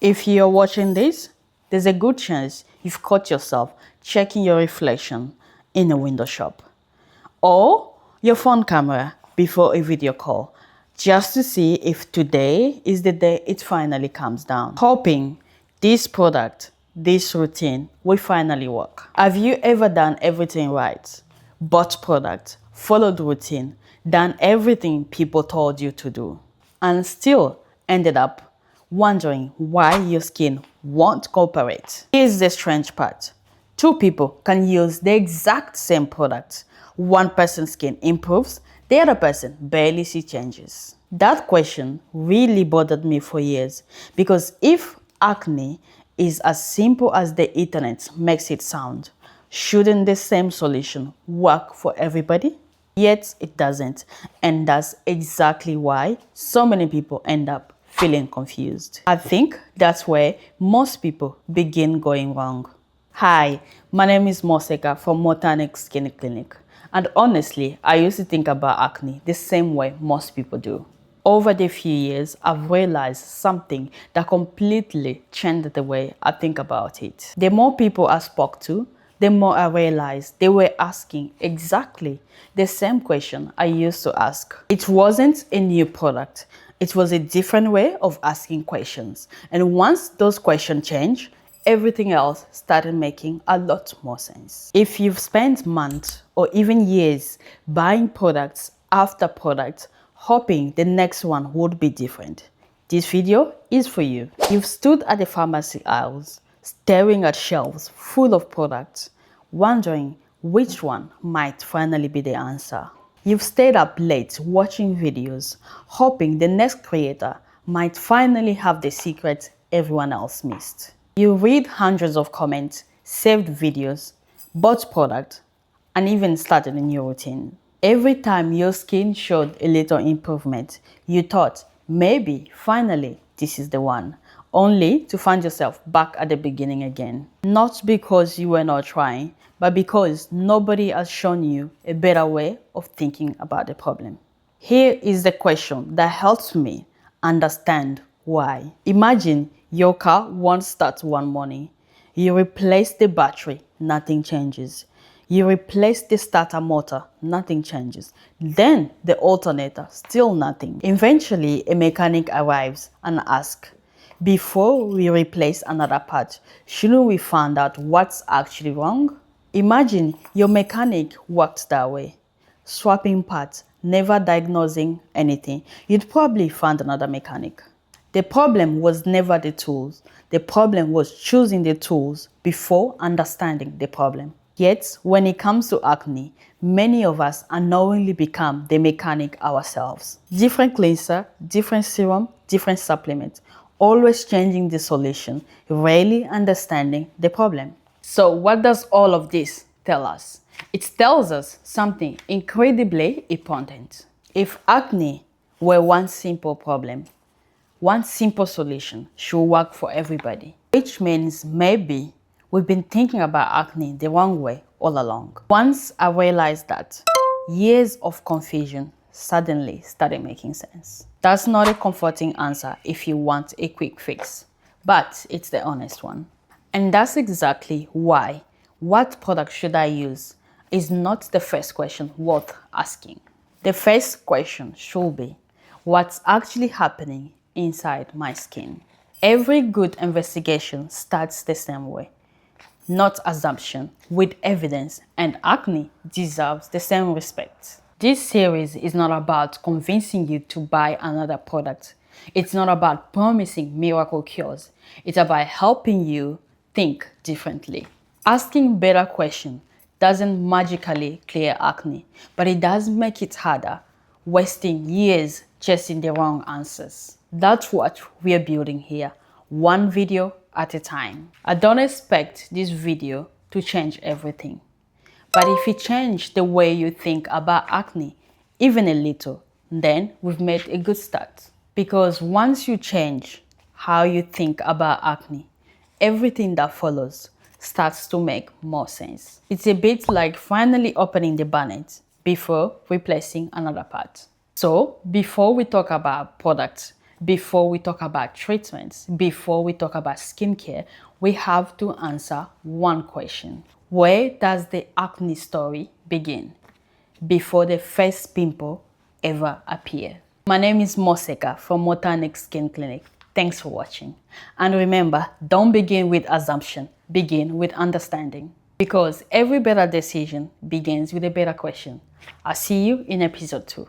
If you're watching this, there's a good chance you've caught yourself checking your reflection in a window shop or your phone camera before a video call just to see if today is the day it finally comes down. Hoping this product, this routine will finally work. Have you ever done everything right? Bought product, followed routine, done everything people told you to do, and still ended up wondering why your skin won't cooperate? Here's the strange part. Two people can use the exact same product. One person's skin improves, the other person barely sees changes. That question really bothered me for years because if acne is as simple as the internet makes it sound, shouldn't the same solution work for everybody? Yet it doesn't, and that's exactly why so many people end up feeling confused. I think that's where most people begin going wrong. Hi, my name is Moseka from Motanic Skin Clinic, and honestly, I used to think about acne the same way most people do. Over the few years, I've realized something that completely changed the way I think about it. The more people I spoke to, the more I realized they were asking exactly the same question I used to ask. It wasn't a new product. It was a different way of asking questions. And once those questions changed, everything else started making a lot more sense. If you've spent months or even years buying products after products, hoping the next one would be different, this video is for you. You've stood at the pharmacy aisles, staring at shelves full of products, wondering which one might finally be the answer. You've stayed up late watching videos, hoping the next creator might finally have the secret everyone else missed. You read hundreds of comments, saved videos, bought products, and even started a new routine. Every time your skin showed a little improvement, you thought, maybe, finally, this is the one, only to find yourself back at the beginning again. Not because you were not trying, but because nobody has shown you a better way of thinking about the problem. Here is the question that helps me understand why. Imagine your car won't start one morning. You replace the battery, nothing changes. You replace the starter motor, nothing changes. Then the alternator, still nothing. Eventually, a mechanic arrives and asks, before we replace another part, shouldn't we find out what's actually wrong? Imagine your mechanic works that way, swapping parts, never diagnosing anything. You'd probably find another mechanic. The problem was never the tools. The problem was choosing the tools before understanding the problem. Yet, when it comes to acne, many of us unknowingly become the mechanic ourselves. Different cleanser, different serum, different supplement, always changing the solution, rarely understanding the problem. So what does all of this tell us? It tells us something incredibly important. If acne were one simple problem, one simple solution should work for everybody, which means maybe we've been thinking about acne the wrong way all along. Once I realized that, years of confusion suddenly started making sense. That's not a comforting answer if you want a quick fix, but it's the honest one. And that's exactly why what product should I use is not the first question worth asking. The first question should be, what's actually happening inside my skin? Every good investigation starts the same way. Not assumption, with evidence, and acne deserves the same respect. This series is not about convincing you to buy another product. It's not about promising miracle cures. It's about helping you think differently. Asking better questions doesn't magically clear acne, but it does make it harder, wasting years chasing the wrong answers. That's what we're building here, one video at a time. I don't expect this video to change everything. But if it changed the way you think about acne, even a little, then we've made a good start. Because once you change how you think about acne, everything that follows starts to make more sense. It's a bit like finally opening the bonnet before replacing another part. So, before we talk about products, before we talk about treatments, before we talk about skincare, we have to answer one question. Where does the acne story begin? Before the first pimple ever appear. My name is Moseka from Motanic Skin Clinic. Thanks for watching. And remember, don't begin with assumption, begin with understanding. Because every better decision begins with a better question. I'll see you in episode 2.